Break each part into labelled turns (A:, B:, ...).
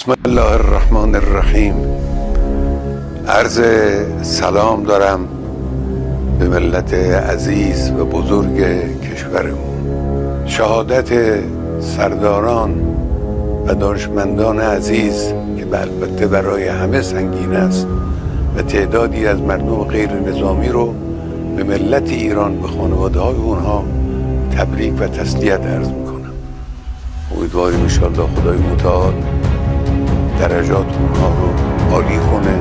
A: بسم الله الرحمن الرحیم. عرض سلام دارم به ملت عزیز و بزرگ کشورمون. شهادت سرداران و دانشمندان عزیز که البته برای همه سنگین است و تعدادی از مردم غیر نظامی رو به ملت ایران به خانواده های اونها تبریک و تسلیت عرض میکنم. امیدواریم انشاءالله خدای متعال درجات اونها رو عالی کنه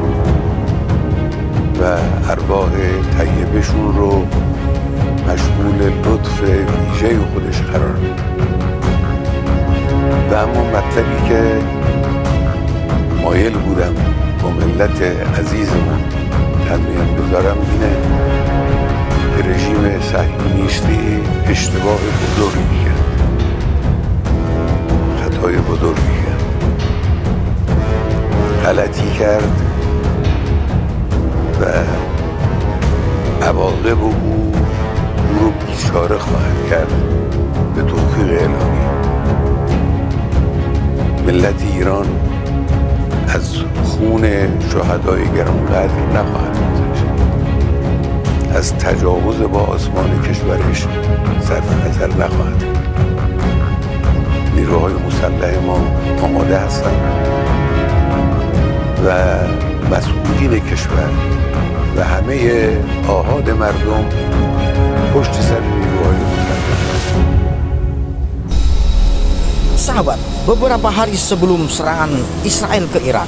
A: و ارواح طیبشون رو مشمول لطف ویژه خودش قرار بده. و اما مطلبی که مایل بودم با ملت عزیزمون در میان بذارم اینه که رژیم صهیونیستی اشتباه بزرگی کرد، خطای بزرگی کرد، غلطی کرد و عواقب او رو بیچاره خواهد کرد به توفیق الهی. ملت ایران از خون شهدای گرانقدر نخواهد گذشت، از تجاوز با آسمان کشورش صرف نظر نخواهد کرد. نیروهای مسلح ما آماده هستند و مسئولین کشور و همه آحاد مردم پشت سر نیروهای مسلح.
B: Sahabat, beberapa hari sebelum serangan Israel ke Iran,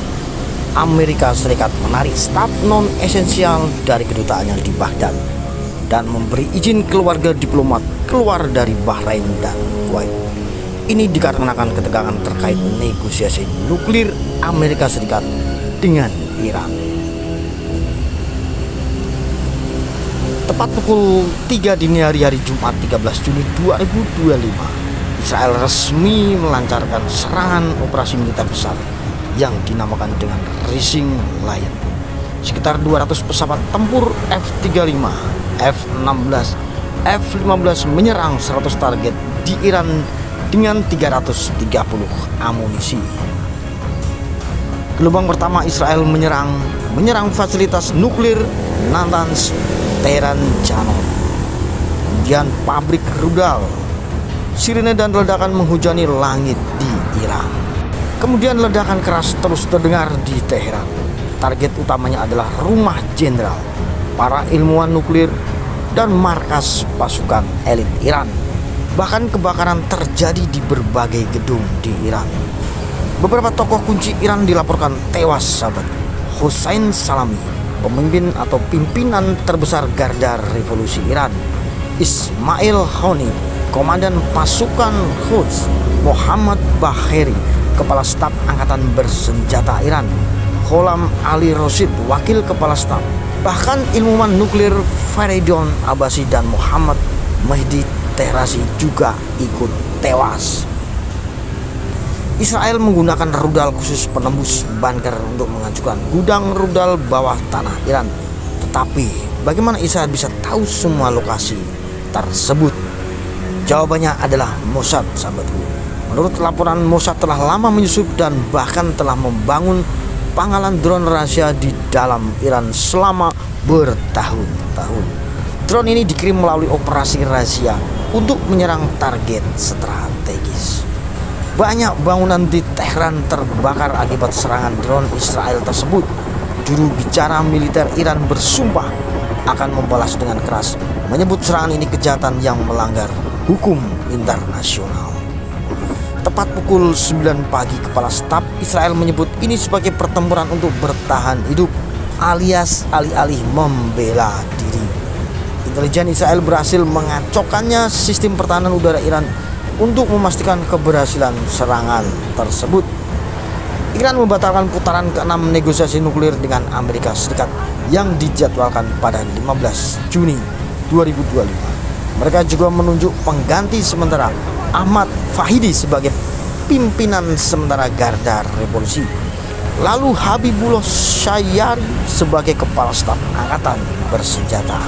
B: Amerika Serikat menarik staf non-esensial dari kedutaannya di Baghdad dan memberi izin keluarga diplomat keluar dari Bahrain dan Kuwait. Ini dikarenakan ketegangan terkait negosiasi nuklir Amerika Serikat dengan Iran. Tepat pukul 3 dini hari Jumat 13 Juni 2025, Israel resmi melancarkan serangan operasi militer besar yang dinamakan dengan Rising Lion. Sekitar 200 pesawat tempur F-35, F-16, F-15 menyerang 100 target di Iran dengan 330 amunisi. Gelombang pertama Israel menyerang fasilitas nuklir Natanz, Tehran, Janon. Kemudian pabrik rudal. Sirine dan ledakan menghujani langit di Iran. Kemudian ledakan keras terus terdengar di Teheran. Target utamanya adalah rumah jenderal, para ilmuwan nuklir, dan markas pasukan elit Iran. Bahkan kebakaran terjadi di berbagai gedung di Iran. Beberapa tokoh kunci Iran dilaporkan tewas, sahabat. Hossein Salami, pemimpin atau pimpinan terbesar Garda Revolusi Iran. Ismail Haniyeh, Komandan Pasukan Quds. Muhammad Bagheri, Kepala Staf Angkatan Bersenjata Iran. Gholam Ali Roshid, Wakil Kepala Staf. Bahkan ilmuwan nuklir Faridon Abbasi dan Muhammad Mehdi Tehrasi juga ikut tewas. Israel menggunakan rudal khusus penembus bunker untuk menghancurkan gudang rudal bawah tanah Iran. Tetapi bagaimana Israel bisa tahu semua lokasi tersebut? Jawabannya adalah Mossad, sahabatku. Menurut laporan, Mossad telah lama menyusup dan bahkan telah membangun pangkalan drone rahasia di dalam Iran selama bertahun-tahun. Drone ini dikirim melalui operasi rahasia untuk menyerang target strategis. Banyak bangunan di Tehran terbakar akibat serangan drone Israel tersebut. Juru bicara militer Iran bersumpah akan membalas dengan keras, menyebut serangan ini kejahatan yang melanggar hukum internasional. Tepat pukul 9 pagi, Kepala Staf Israel menyebut ini sebagai pertempuran untuk bertahan hidup, alias alih-alih membela diri. Intelijen Israel berhasil mengacaukannya sistem pertahanan udara Iran untuk memastikan keberhasilan serangan tersebut. Iran membatalkan putaran ke-6 negosiasi nuklir dengan Amerika Serikat yang dijadwalkan pada 15 Juni 2025. Mereka juga menunjuk pengganti sementara Ahmad Fahidi sebagai pimpinan sementara Garda Revolusi. Lalu Habibullah Syayari sebagai Kepala Staf Angkatan Bersenjata.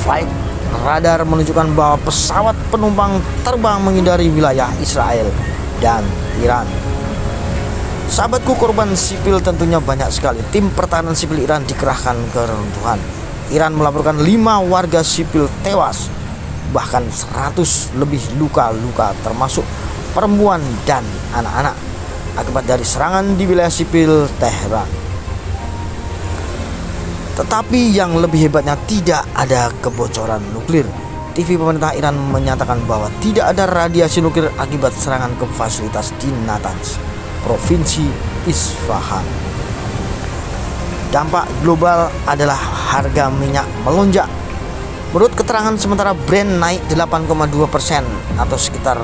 B: Flight radar menunjukkan bahwa pesawat penumpang terbang menghindari wilayah Israel dan Iran. Sahabatku, korban sipil tentunya banyak sekali. Tim pertahanan sipil Iran dikerahkan ke reruntuhan. Iran melaporkan 5 warga sipil tewas, bahkan 100 lebih luka-luka termasuk perempuan dan anak-anak akibat dari serangan di wilayah sipil Teheran. Tetapi yang lebih hebatnya, tidak ada kebocoran nuklir. TV pemerintah Iran menyatakan bahwa tidak ada radiasi nuklir akibat serangan ke fasilitas di Natanz, Provinsi Isfahan. Dampak global adalah harga minyak melonjak. Menurut keterangan sementara, Brent naik 8,2% atau sekitar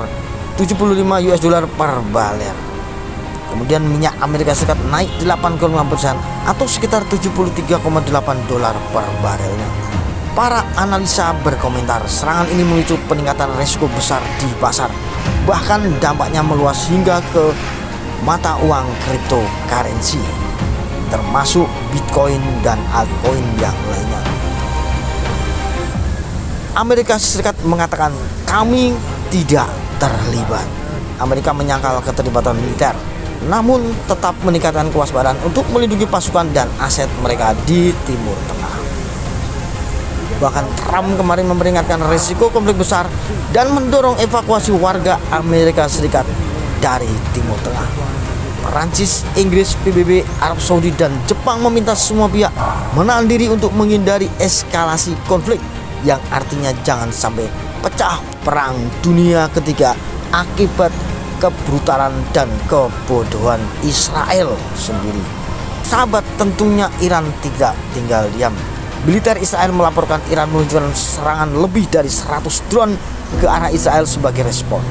B: 75 US dollar per barel. Kemudian minyak Amerika Serikat naik 8,5% atau sekitar 73,8 dolar per barelnya. Para analisa berkomentar, serangan ini memicu peningkatan risiko besar di pasar. Bahkan dampaknya meluas hingga ke mata uang cryptocurrency, termasuk Bitcoin dan altcoin yang lainnya. Amerika Serikat mengatakan, kami tidak terlibat. Amerika menyangkal keterlibatan militer, namun tetap meningkatkan kewaspadaan untuk melindungi pasukan dan aset mereka di Timur Tengah. Bahkan Trump kemarin memperingatkan risiko konflik besar dan mendorong evakuasi warga Amerika Serikat dari Timur Tengah. Perancis, Inggris, PBB, Arab Saudi, dan Jepang meminta semua pihak menahan diri untuk menghindari eskalasi konflik, yang artinya jangan sampai pecah perang dunia ketiga akibat kebrutalan dan kebodohan Israel sendiri. Sahabat, tentunya Iran tidak tinggal diam. Militer Israel melaporkan Iran meluncurkan serangan lebih dari 100 drone ke arah Israel sebagai respon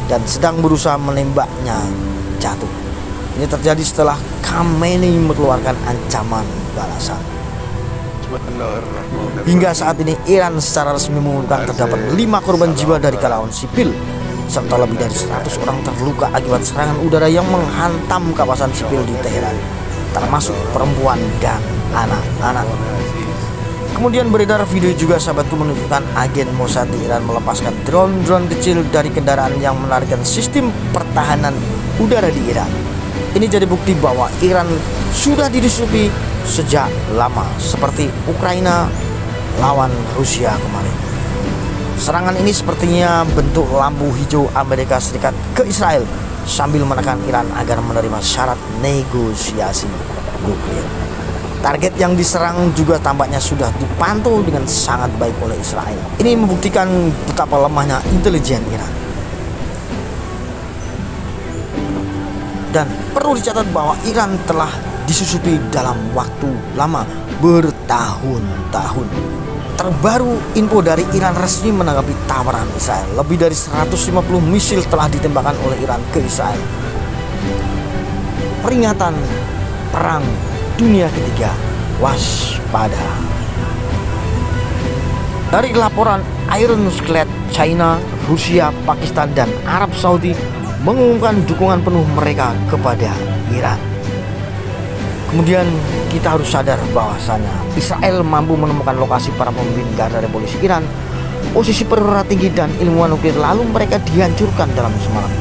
B: dan sedang berusaha menembaknya jatuh. Ini terjadi setelah Khamenei mengeluarkan ancaman balasan. Hingga saat ini Iran secara resmi mengumumkan terdapat 5 korban jiwa dari kalangan sipil, serta lebih dari 100 orang terluka akibat serangan udara yang menghantam kawasan sipil di Teheran, termasuk perempuan dan anak-anak. Kemudian beredar video juga, sahabatku, menunjukkan agen Mossad di Iran melepaskan drone-drone kecil dari kendaraan yang menarikan sistem pertahanan udara di Iran. Ini jadi bukti bahwa Iran sudah didisupi sejak lama, seperti Ukraina lawan Rusia kemarin. Serangan ini sepertinya bentuk lampu hijau Amerika Serikat ke Israel sambil menekan Iran agar menerima syarat negosiasi nuklir. Target yang diserang juga tampaknya sudah dipantau dengan sangat baik oleh Israel. Ini membuktikan betapa lemahnya intelijen Iran. Dan perlu dicatat bahwa Iran telah disusupi dalam waktu lama, bertahun-tahun. Terbaru info dari Iran resmi menanggapi tawaran Israel. Lebih dari 150 misil telah ditembakkan oleh Iran ke Israel. Peringatan perang dunia ketiga, waspada. Dari laporan Ironclad, China, Rusia, Pakistan, dan Arab Saudi mengumumkan dukungan penuh mereka kepada Iran. Kemudian kita harus sadar bahwasanya Israel mampu menemukan lokasi para pemimpin Garda Revolusi Iran, posisi perwira tinggi dan ilmuwan nuklir, lalu mereka dihancurkan dalam semalam.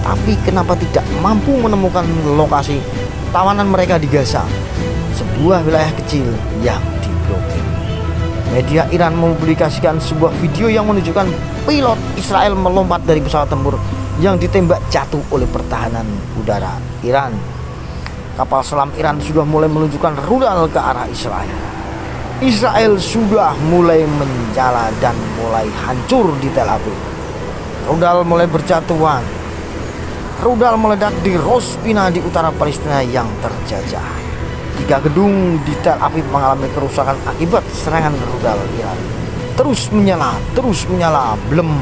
B: Tapi kenapa tidak mampu menemukan lokasi tawanan mereka di Gaza, sebuah wilayah kecil yang diblokir? Media Iran mempublikasikan sebuah video yang menunjukkan pilot Israel melompat dari pesawat tempur yang ditembak jatuh oleh pertahanan udara Iran. Kapal selam Iran sudah mulai menunjukkan rudal ke arah Israel. Israel sudah mulai menyala dan mulai hancur di Tel Aviv. Rudal mulai berjatuhan. Rudal meledak di Ros Pina di utara Palestina yang terjajah. 3 gedung di Tel Aviv mengalami kerusakan akibat serangan rudal Iran. Terus menyala, blem.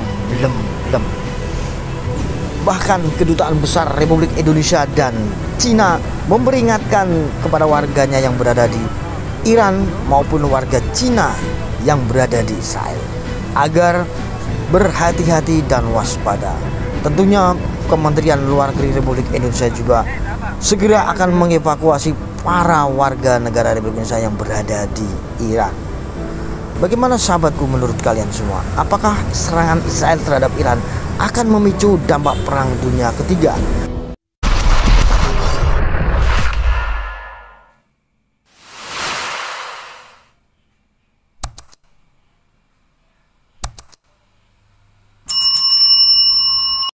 B: Bahkan kedutaan besar Republik Indonesia dan Cina memperingatkan kepada warganya yang berada di Iran maupun warga Cina yang berada di Israel agar berhati-hati dan waspada. Tentunya Kementerian Luar Negeri Republik Indonesia juga segera akan mengevakuasi para warga negara Republik Indonesia yang berada di Iran. Bagaimana sahabatku menurut kalian semua? Apakah serangan Israel terhadap Iran akan memicu dampak perang dunia ketiga?